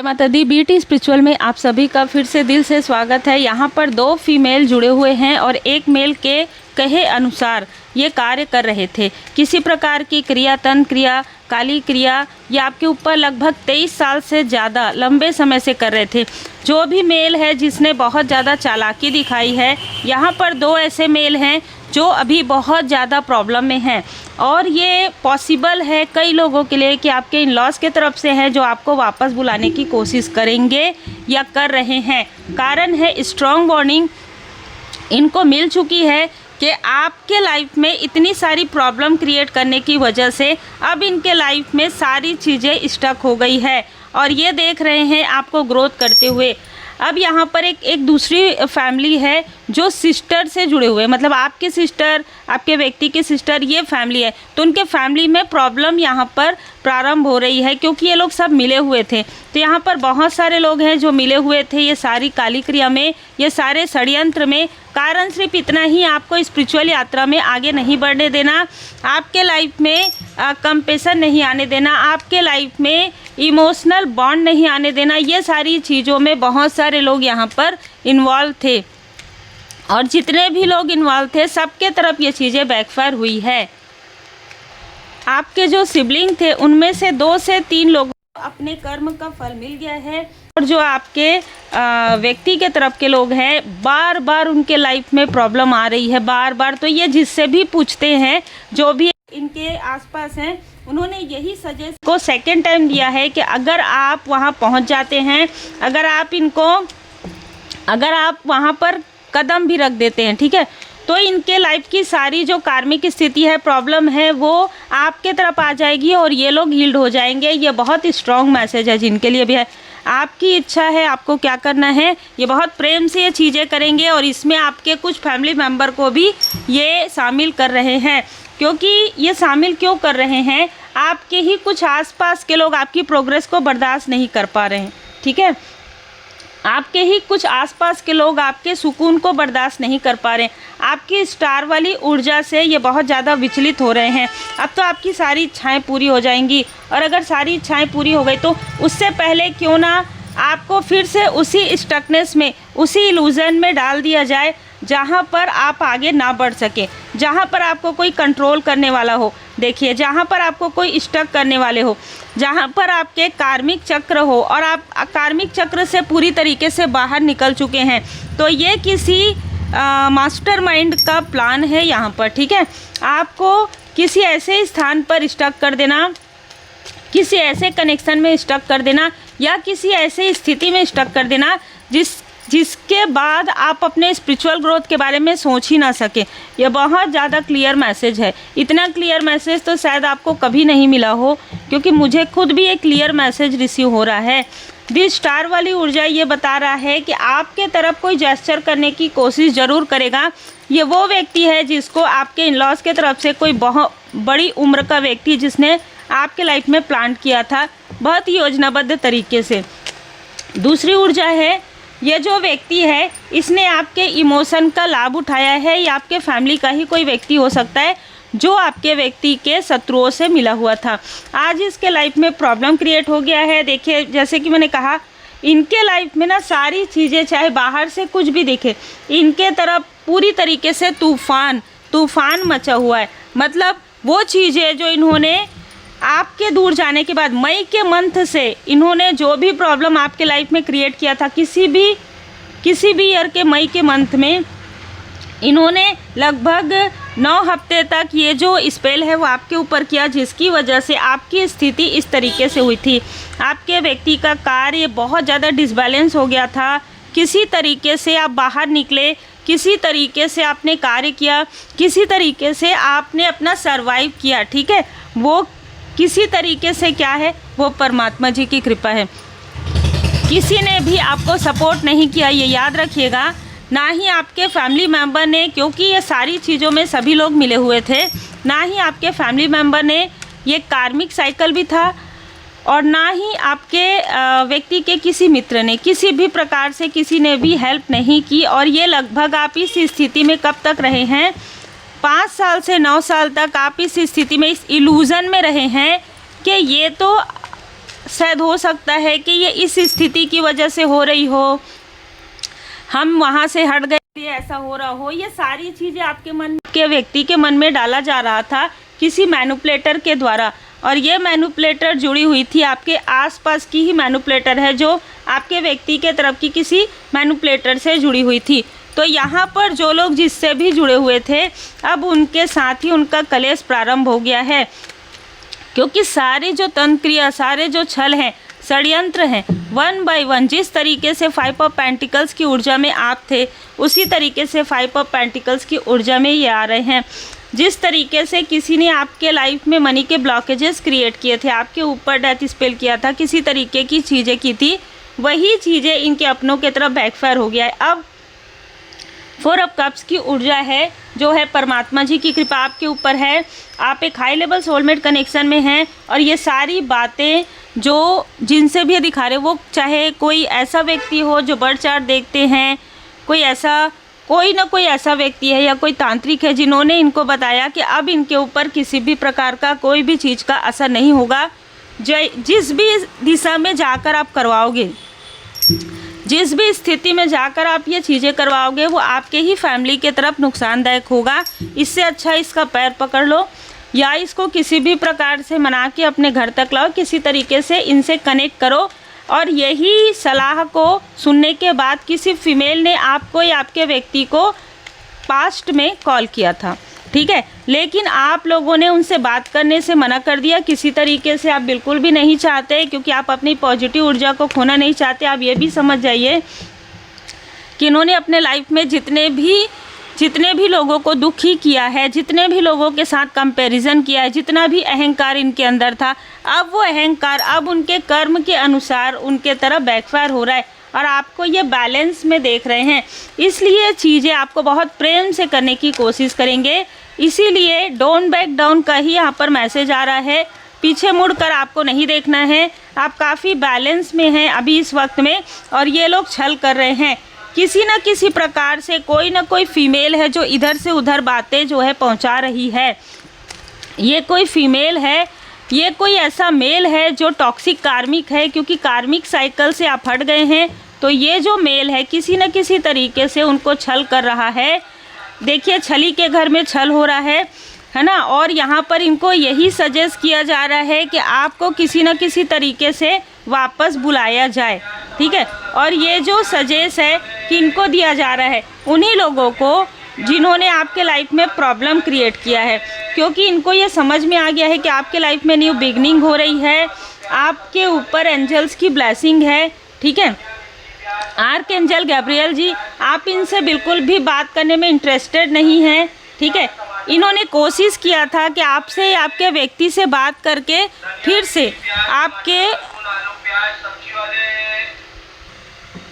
जय माता दी। BT spiritual में आप सभी का फिर से दिल से स्वागत है। यहाँ पर 2 फीमेल जुड़े हुए हैं और एक मेल के कहे अनुसार ये कार्य कर रहे थे। किसी प्रकार की क्रिया, तंत्र क्रिया, काली क्रिया ये आपके ऊपर लगभग 23 साल से ज़्यादा लंबे समय से कर रहे थे। जो भी मेल है जिसने बहुत ज़्यादा चालाकी दिखाई है, यहाँ पर 2 ऐसे मेल हैं जो अभी बहुत ज़्यादा प्रॉब्लम में हैं और ये पॉसिबल है कई लोगों के लिए कि आपके इन लॉस के तरफ से हैं जो आपको वापस बुलाने की कोशिश करेंगे या कर रहे हैं। कारण है स्ट्रॉन्ग वार्निंग इनको मिल चुकी है कि आपके लाइफ में इतनी सारी प्रॉब्लम क्रिएट करने की वजह से अब इनके लाइफ में सारी चीज़ें स्टक हो गई है और ये देख रहे हैं आपको ग्रोथ करते हुए। अब यहाँ पर एक दूसरी फैमिली है जो सिस्टर से जुड़े हुए, मतलब आपके सिस्टर, आपके व्यक्ति की सिस्टर, ये फैमिली है। तो उनके फैमिली में प्रॉब्लम यहाँ पर प्रारंभ हो रही है क्योंकि ये लोग सब मिले हुए थे। तो यहाँ पर बहुत सारे लोग हैं जो मिले हुए थे ये सारी काली क्रिया में, ये सारे षड्यंत्र में। कारण सिर्फ इतना ही, आपको स्पिरिचुअल यात्रा में आगे नहीं बढ़ने देना, आपके लाइफ में कंपेशन नहीं आने देना, आपके लाइफ में इमोशनल बॉन्ड नहीं आने देना। ये सारी चीज़ों में बहुत सारे लोग यहाँ पर इन्वॉल्व थे और जितने भी लोग इन्वॉल्व थे सबके तरफ ये चीज़ें बैकफायर हुई है। आपके जो सिबलिंग थे उनमें से 2 से 3 लोगों को अपने कर्म का फल मिल गया है और जो आपके व्यक्ति के तरफ के लोग हैं बार बार उनके लाइफ में प्रॉब्लम आ रही है, बार बार। तो ये जिससे भी पूछते हैं, जो भी इनके आसपास हैं, उन्होंने यही सजेस्ट को सेकंड टाइम दिया है कि अगर आप वहाँ पहुँच जाते हैं, अगर आप वहाँ पर कदम भी रख देते हैं, ठीक है, तो इनके लाइफ की सारी जो कार्मिक स्थिति है, प्रॉब्लम है, वो आपके तरफ आ जाएगी और ये लोग हील्ड हो जाएंगे। ये बहुत स्ट्रॉन्ग मैसेज है जिनके लिए भी है। आपकी इच्छा है, आपको क्या करना है, ये बहुत प्रेम से ये चीज़ें करेंगे और इसमें आपके कुछ फैमिली मेम्बर को भी ये शामिल कर रहे हैं। क्योंकि ये शामिल क्यों कर रहे हैं, आपके ही कुछ आसपास के लोग आपकी प्रोग्रेस को बर्दाश्त नहीं कर पा रहे हैं, ठीक है, आपके ही कुछ आसपास के लोग आपके सुकून को बर्दाश्त नहीं कर पा रहे हैं। आपकी स्टार वाली ऊर्जा से ये बहुत ज़्यादा विचलित हो रहे हैं। अब तो आपकी सारी इच्छाएं पूरी हो जाएंगी और अगर सारी इच्छाएं पूरी हो गई तो उससे पहले क्यों ना आपको फिर से उसी स्टकनेस में, उसी इल्यूज़न में डाल दिया जाए जहाँ पर आप आगे ना बढ़ सके, जहाँ पर आपको कोई कंट्रोल करने वाला हो। देखिए, जहाँ पर आपको कोई स्टक करने वाले हो, जहाँ पर आपके कार्मिक चक्र हो और आप कार्मिक चक्र से पूरी तरीके से बाहर निकल चुके हैं, तो ये किसी मास्टरमाइंड का प्लान है यहाँ पर, ठीक है। आपको किसी ऐसे स्थान पर स्टक कर देना, किसी ऐसे कनेक्शन में स्टक कर देना या किसी ऐसे स्थिति में स्टक कर देना जिसके बाद आप अपने स्पिरिचुअल ग्रोथ के बारे में सोच ही ना सके। यह बहुत ज़्यादा क्लियर मैसेज है। इतना क्लियर मैसेज तो शायद आपको कभी नहीं मिला हो, क्योंकि मुझे खुद भी एक क्लियर मैसेज रिसीव हो रहा है। दी स्टार वाली ऊर्जा ये बता रहा है कि आपके तरफ कोई जेस्चर करने की कोशिश ज़रूर करेगा। ये वो व्यक्ति है जिसको आपके इन लॉज के तरफ से कोई बहुत बड़ी उम्र का व्यक्ति जिसने आपके लाइफ में प्लांट किया था बहुत ही योजनाबद्ध तरीके से। दूसरी ऊर्जा है, ये जो व्यक्ति है इसने आपके इमोशन का लाभ उठाया है। या आपके फैमिली का ही कोई व्यक्ति हो सकता है जो आपके व्यक्ति के शत्रुओं से मिला हुआ था। आज इसके लाइफ में प्रॉब्लम क्रिएट हो गया है। देखिए, जैसे कि मैंने कहा, इनके लाइफ में ना सारी चीज़ें, चाहे बाहर से कुछ भी दिखे, इनके तरफ पूरी तरीके से तूफान मचा हुआ है। मतलब वो चीज़ें जो इन्होंने आपके दूर जाने के बाद मई के मंथ से इन्होंने जो भी प्रॉब्लम आपके लाइफ में क्रिएट किया था, किसी भी ईयर के मई के मंथ में इन्होंने लगभग 9 हफ्ते तक ये जो स्पेल है वो आपके ऊपर किया, जिसकी वजह से आपकी स्थिति इस तरीके से हुई थी। आपके व्यक्ति का कार्य बहुत ज़्यादा डिसबैलेंस हो गया था। किसी तरीके से आप बाहर निकले, किसी तरीके से आपने कार्य किया, किसी तरीके से आपने अपना सर्वाइव किया, ठीक है। वो किसी तरीके से क्या है, वो परमात्मा जी की कृपा है। किसी ने भी आपको सपोर्ट नहीं किया, ये याद रखिएगा, ना ही आपके फैमिली मेम्बर ने, क्योंकि ये सारी चीज़ों में सभी लोग मिले हुए थे। ना ही आपके फैमिली मेम्बर ने, ये कार्मिक साइकिल भी था, और ना ही आपके व्यक्ति के किसी मित्र ने, किसी भी प्रकार से किसी ने भी हेल्प नहीं की। और ये लगभग आप इस स्थिति में कब तक रहे हैं, 5 साल से 9 साल तक आप इस स्थिति में, इस इल्यूज़न में रहे हैं कि ये तो शायद हो सकता है कि ये इस स्थिति की वजह से हो रही हो, हम वहाँ से हट गए ये ऐसा हो रहा हो। ये सारी चीज़ें आपके मन के व्यक्ति के मन में डाला जा रहा था किसी मैनिपुलेटर के द्वारा, और ये मैनिपुलेटर जुड़ी हुई थी आपके आसपास की ही मैनिपुलेटर है, जो आपके व्यक्ति के तरफ की किसी मैनिपुलेटर से जुड़ी हुई थी। तो यहाँ पर जो लोग जिससे भी जुड़े हुए थे, अब उनके साथ ही उनका कलेश प्रारंभ हो गया है, क्योंकि सारे जो तंत्रिया, सारे जो छल हैं, षड्यंत्र हैं, वन बाय वन जिस तरीके से 5 ऑफ पेंटिकल्स की ऊर्जा में आप थे, उसी तरीके से 5 ऑफ पेंटिकल्स की ऊर्जा में ये आ रहे हैं। जिस तरीके से किसी ने आपके लाइफ में मनी के ब्लॉकेजेस क्रिएट किए थे, आपके ऊपर डेथ स्पेल किया था, किसी तरीके की चीज़ें की थी, वही चीज़ें इनके अपनों के तरफ बैकफायर हो गया है। अब 4 ऑफ कप्स की ऊर्जा है, जो है परमात्मा जी की कृपा आपके ऊपर है, आप एक हाई लेवल सोलमेट कनेक्शन में हैं, और ये सारी बातें जो जिनसे भी दिखा रहे, वो चाहे कोई ऐसा व्यक्ति हो जो बर्थ चार्ट देखते हैं, कोई ना कोई ऐसा व्यक्ति है या कोई तांत्रिक है जिन्होंने इनको बताया कि अब इनके ऊपर किसी भी प्रकार का कोई भी चीज़ का असर नहीं होगा। जिस भी दिशा में जाकर आप करवाओगे, जिस भी स्थिति में जाकर आप ये चीज़ें करवाओगे, वो आपके ही फैमिली के तरफ नुकसानदायक होगा। इससे अच्छा इसका पैर पकड़ लो या इसको किसी भी प्रकार से मना के अपने घर तक लाओ, किसी तरीके से इनसे कनेक्ट करो। और यही सलाह को सुनने के बाद किसी फीमेल ने आपको या आपके व्यक्ति को पास्ट में कॉल किया था, ठीक है, लेकिन आप लोगों ने उनसे बात करने से मना कर दिया। किसी तरीके से आप बिल्कुल भी नहीं चाहते, क्योंकि आप अपनी पॉजिटिव ऊर्जा को खोना नहीं चाहते। आप ये भी समझ जाइए कि इन्होंने अपने लाइफ में जितने भी लोगों को दुखी किया है, जितने भी लोगों के साथ कंपैरिजन किया है, जितना भी अहंकार इनके अंदर था, अब वो अहंकार अब उनके कर्म के अनुसार उनके तरफ बैकफायर हो रहा है, और आपको ये बैलेंस में देख रहे हैं। इसलिए चीज़ें आपको बहुत प्रेम से करने की कोशिश करेंगे। इसीलिए डोंट बैक डाउन का ही यहाँ पर मैसेज आ रहा है। पीछे मुड़कर आपको नहीं देखना है। आप काफ़ी बैलेंस में हैं अभी इस वक्त में, और ये लोग छल कर रहे हैं किसी न किसी प्रकार से। कोई ना कोई फीमेल है जो इधर से उधर बातें जो है पहुंचा रही है। ये कोई फीमेल है, ये कोई ऐसा मेल है जो टॉक्सिक कार्मिक है, क्योंकि कार्मिक साइकिल से आप हट गए हैं। तो ये जो मेल है किसी न किसी तरीके से उनको छल कर रहा है। देखिए, छली के घर में छल हो रहा है ना। और यहाँ पर इनको यही सजेस्ट किया जा रहा है कि आपको किसी न किसी तरीके से वापस बुलाया जाए, ठीक है। और ये जो सजेस्ट है कि इनको दिया जा रहा है उन्हीं लोगों को जिन्होंने आपके लाइफ में प्रॉब्लम क्रिएट किया है, क्योंकि इनको ये समझ में आ गया है कि आपके लाइफ में न्यू बिगनिंग हो रही है, आपके ऊपर एंजल्स की ब्लेसिंग है, ठीक है। आर्क एंजल गैब्रियल जी, आप इनसे बिल्कुल भी बात करने में इंटरेस्टेड नहीं हैं, ठीक है। इन्होंने कोशिश किया था कि आपसे, आपके व्यक्ति से बात करके फिर से आपके,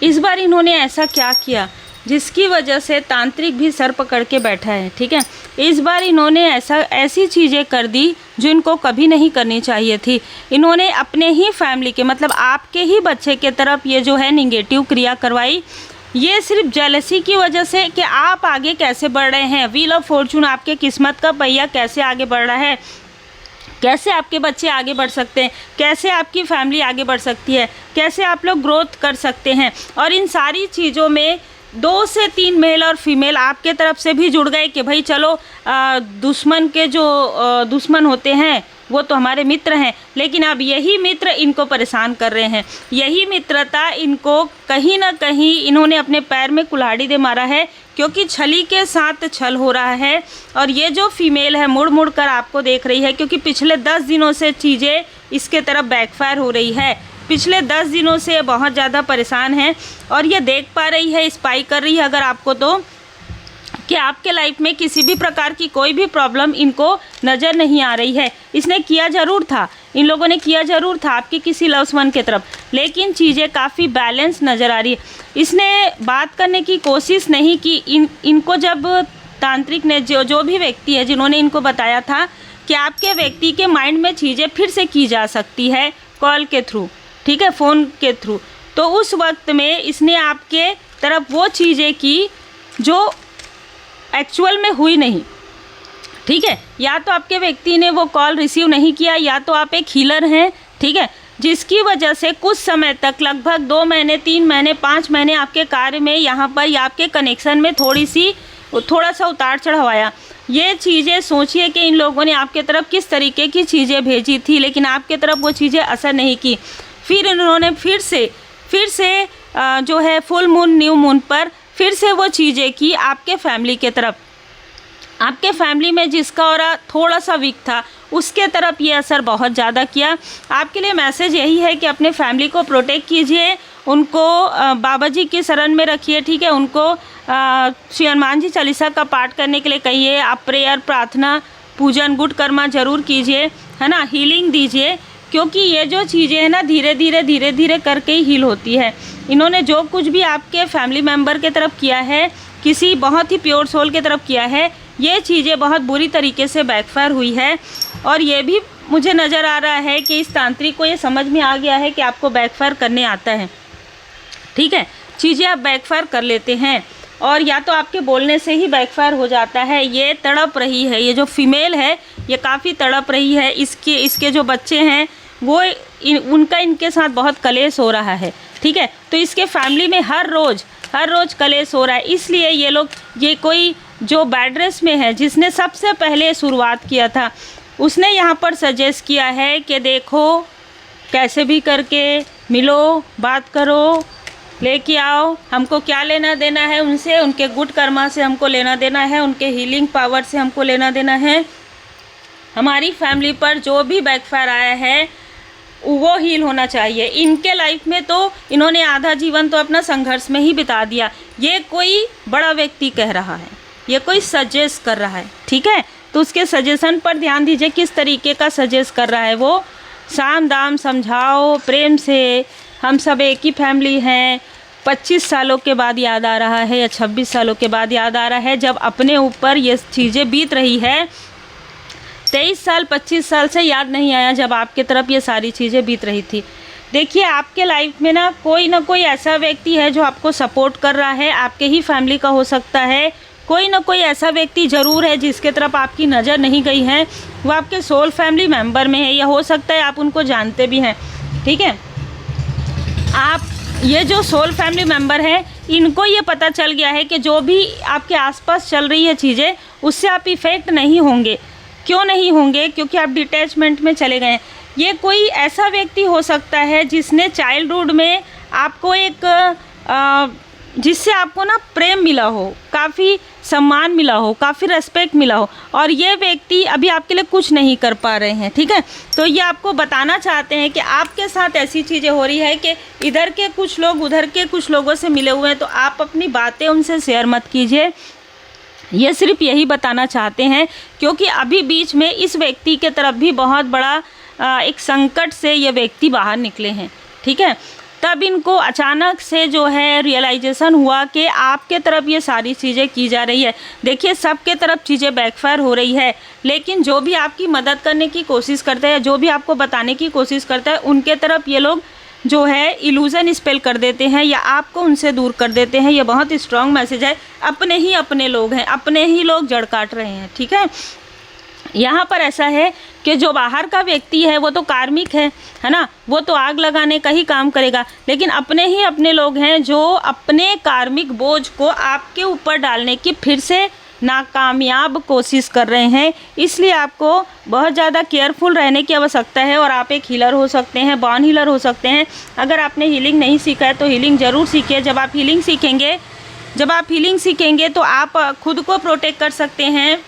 इस बार इन्होंने ऐसा क्या किया जिसकी वजह से तांत्रिक भी सर पकड़ के बैठा है, ठीक है। इस बार इन्होंने ऐसी चीज़ें कर दी जो इनको कभी नहीं करनी चाहिए थी। इन्होंने अपने ही फैमिली के, मतलब आपके ही बच्चे के तरफ ये जो है निगेटिव क्रिया करवाई। ये सिर्फ जेलसी की वजह से कि आप आगे कैसे बढ़ रहे हैं, व्हील ऑफ फॉर्चून, आपके किस्मत का पहिया कैसे आगे बढ़ रहा है, कैसे आपके बच्चे आगे बढ़ सकते हैं, कैसे आपकी फैमिली आगे बढ़ सकती है, कैसे आप लोग ग्रोथ कर सकते हैं। और इन सारी चीज़ों में 2 से 3 मेल और फीमेल आपके तरफ से भी जुड़ गए कि भाई चलो, दुश्मन के जो दुश्मन होते हैं वो तो हमारे मित्र हैं, लेकिन अब यही मित्र इनको परेशान कर रहे हैं। यही मित्रता इनको कहीं ना कहीं इन्होंने अपने पैर में कुल्हाड़ी दे मारा है, क्योंकि छली के साथ छल हो रहा है। और ये जो फीमेल है मुड़ मुड़ कर आपको देख रही है, क्योंकि पिछले 10 दिनों से चीज़ें इसके तरफ बैकफायर हो रही है। पिछले 10 दिनों से बहुत ज़्यादा परेशान है, और ये देख पा रही है, स्पाई कर रही है अगर आपको तो, कि आपके लाइफ में किसी भी प्रकार की कोई भी प्रॉब्लम इनको नज़र नहीं आ रही है। इसने किया ज़रूर था, इन लोगों ने किया ज़रूर था आपके किसी लव्स वन के तरफ, लेकिन चीज़ें काफ़ी बैलेंस नज़र आ रही है। इसने बात करने की कोशिश नहीं की। इनको जब तांत्रिक ने, जो भी व्यक्ति है जिन्होंने इनको बताया था कि आपके व्यक्ति के माइंड में चीज़ें फिर से की जा सकती है कॉल के थ्रू, ठीक है, फ़ोन के थ्रू, तो उस वक्त में इसने आपके तरफ वो चीज़ें की जो एक्चुअल में हुई नहीं, ठीक है। या तो आपके व्यक्ति ने वो कॉल रिसीव नहीं किया, या तो आप एक हीलर हैं, ठीक है, जिसकी वजह से कुछ समय तक लगभग 2 महीने, 3 महीने, 5 महीने आपके कार्य में यहाँ पर या आपके कनेक्शन में थोड़ा सा उतार चढ़ाव आया। ये चीज़ें सोचिए कि इन लोगों ने आपके तरफ किस तरीके की चीज़ें भेजी थी, लेकिन आपके तरफ वो चीज़ें असर नहीं की। फिर इन्होंने फिर से जो है फुल मून, न्यू मून पर फिर से वो चीज़ें की आपके फैमिली के तरफ। आपके फैमिली में जिसका ऑरा थोड़ा सा वीक था उसके तरफ ये असर बहुत ज़्यादा किया। आपके लिए मैसेज यही है कि अपने फैमिली को प्रोटेक्ट कीजिए, उनको बाबा जी की शरण में रखिए, ठीक है। उनको श्री हनुमान जी चालीसा का पाठ करने के लिए कहिए। आप प्रेयर, प्रार्थना, पूजन, गुड कर्मा ज़रूर कीजिए, है ना। हीलिंग दीजिए, क्योंकि ये जो चीज़ें हैं ना धीरे धीरे करके ही हील होती है। इन्होंने जो कुछ भी आपके फैमिली मेम्बर के तरफ किया है, किसी बहुत ही प्योर सोल के तरफ किया है, ये चीज़ें बहुत बुरी तरीके से बैकफायर हुई है। और ये भी मुझे नज़र आ रहा है कि इस तांत्रिक को ये समझ में आ गया है कि आपको बैकफायर करने आता है, ठीक है। चीज़ें आप बैकफायर कर लेते हैं और या तो आपके बोलने से ही बैकफायर हो जाता है। ये तड़प रही है, ये जो फीमेल है ये काफ़ी तड़प रही है। इसके जो बच्चे हैं वो उनका इनके साथ बहुत कलेश हो रहा है, ठीक है। तो इसके फैमिली में हर रोज़ कलेश हो रहा है। इसलिए ये कोई जो बेड रेस्ट में है, जिसने सबसे पहले शुरुआत किया था, उसने यहाँ पर सजेस्ट किया है कि देखो कैसे भी करके मिलो, बात करो, लेके आओ, हमको क्या लेना देना है उनसे, उनके गुड कर्मा से हमको लेना देना है, उनके हीलिंग पावर से हमको लेना देना है। हमारी फैमिली पर जो भी बैकफायर आया है वो हील होना चाहिए। इनके लाइफ में तो इन्होंने आधा जीवन तो अपना संघर्ष में ही बिता दिया। ये कोई बड़ा व्यक्ति कह रहा है, ये कोई सजेस्ट कर रहा है, ठीक है। तो उसके सजेशन पर ध्यान दीजिए, किस तरीके का सजेस्ट कर रहा है वो। साम दाम समझाओ, प्रेम से, हम सब एक ही फैमिली हैं। 25 सालों के बाद याद आ रहा है या 26 सालों के बाद याद आ रहा है, जब अपने ऊपर ये चीज़ें बीत रही है। 23 साल 25 साल से याद नहीं आया जब आपके तरफ ये सारी चीज़ें बीत रही थी। देखिए आपके लाइफ में ना कोई ऐसा व्यक्ति है जो आपको सपोर्ट कर रहा है, आपके ही फैमिली का हो सकता है। कोई ना कोई ऐसा व्यक्ति ज़रूर है जिसके तरफ आपकी नज़र नहीं गई है, वो आपके सोल फैमिली मेम्बर में है, या हो सकता है आप उनको जानते भी हैं, ठीक है। आप ये जो सोल फैमिली मेम्बर है, इनको ये पता चल गया है कि जो भी आपके आसपास चल रही है चीज़ें, उससे आप इफ़ेक्ट नहीं होंगे। क्यों नहीं होंगे? क्योंकि आप डिटैचमेंट में चले गए हैं। ये कोई ऐसा व्यक्ति हो सकता है जिसने चाइल्डहुड में आपको जिससे आपको ना प्रेम मिला हो, काफ़ी सम्मान मिला हो, काफ़ी रेस्पेक्ट मिला हो, और ये व्यक्ति अभी आपके लिए कुछ नहीं कर पा रहे हैं, ठीक है। तो ये आपको बताना चाहते हैं कि आपके साथ ऐसी चीज़ें हो रही है कि इधर के कुछ लोग उधर के कुछ लोगों से मिले हुए हैं, तो आप अपनी बातें उनसे शेयर मत कीजिए। ये सिर्फ यही बताना चाहते हैं, क्योंकि अभी बीच में इस व्यक्ति के तरफ भी बहुत बड़ा एक संकट से ये व्यक्ति बाहर निकले हैं, ठीक है। तब इनको अचानक से जो है रियलाइजेशन हुआ कि आपके तरफ ये सारी चीज़ें की जा रही है। देखिए सबके तरफ चीज़ें बैकफायर हो रही है, लेकिन जो भी आपकी मदद करने की कोशिश करते हैं, जो भी आपको बताने की कोशिश करता है, उनके तरफ ये लोग जो है इल्यूज़न स्पेल कर देते हैं या आपको उनसे दूर कर देते हैं। ये बहुत स्ट्रॉन्ग मैसेज है। अपने ही अपने लोग हैं, अपने ही लोग जड़ काट रहे हैं, ठीक है। यहाँ पर ऐसा है कि जो बाहर का व्यक्ति है वो तो कार्मिक है ना, वो तो आग लगाने का ही काम करेगा, लेकिन अपने ही अपने लोग हैं जो अपने कार्मिक बोझ को आपके ऊपर डालने की फिर से नाकामयाब कोशिश कर रहे हैं। इसलिए आपको बहुत ज़्यादा केयरफुल रहने की आवश्यकता है। और आप एक हीलर हो सकते हैं, बॉर्न हीलर हो सकते हैं। अगर आपने हीलिंग नहीं सीखा है तो हीलिंग ज़रूर सीखिए। जब आप हीलिंग सीखेंगे तो आप खुद को प्रोटेक्ट कर सकते हैं,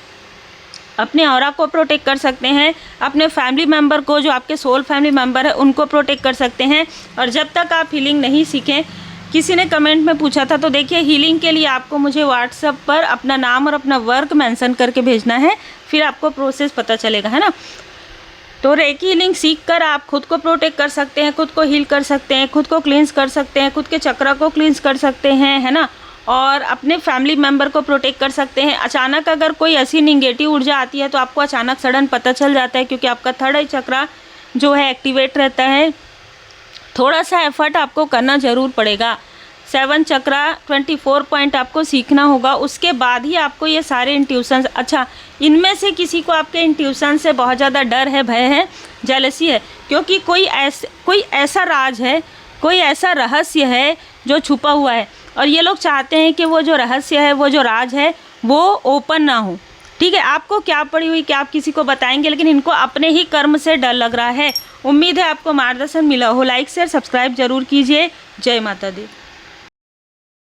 अपने ऑरा को प्रोटेक्ट कर सकते हैं, अपने फैमिली मेम्बर को, जो आपके सोल फैमिली मेम्बर है, उनको प्रोटेक्ट कर सकते हैं। और जब तक आप हीलिंग नहीं सीखें, किसी ने कमेंट में पूछा था, तो देखिए हीलिंग के लिए आपको मुझे व्हाट्सएप पर अपना नाम और अपना वर्क मेंशन करके भेजना है, फिर आपको प्रोसेस पता चलेगा, है ना। तो रेकी हीलिंग सीखकर आप खुद को प्रोटेक्ट कर सकते हैं, खुद को हील कर सकते हैं, खुद को क्लींस कर सकते हैं, खुद के चक्र को क्लींस कर सकते हैं, है ना। और अपने फैमिली मेम्बर को प्रोटेक्ट कर सकते हैं। अचानक अगर कोई ऐसी निगेटिव ऊर्जा आती है तो आपको अचानक सडन पता चल जाता है, क्योंकि आपका थर्ड आई चक्रा जो है एक्टिवेट रहता है। थोड़ा सा एफर्ट आपको करना ज़रूर पड़ेगा। 7 चक्रा 24 पॉइंट आपको सीखना होगा। उसके बाद ही आपको ये सारे इंट्यूशंस, अच्छा इनमें से किसी को आपके इंट्यूशन से बहुत ज़्यादा डर है, भय है, जेलसी है, क्योंकि कोई ऐसा राज है, कोई ऐसा रहस्य है जो छुपा हुआ है और ये लोग चाहते हैं कि वो जो रहस्य है, वो जो राज है वो ओपन ना हो। ठीक है, आपको क्या पड़ी हुई कि आप किसी को बताएंगे, लेकिन इनको अपने ही कर्म से डर लग रहा है। उम्मीद है आपको मार्गदर्शन मिला हो। लाइक शेयर सब्सक्राइब जरूर कीजिए। जय माता दी।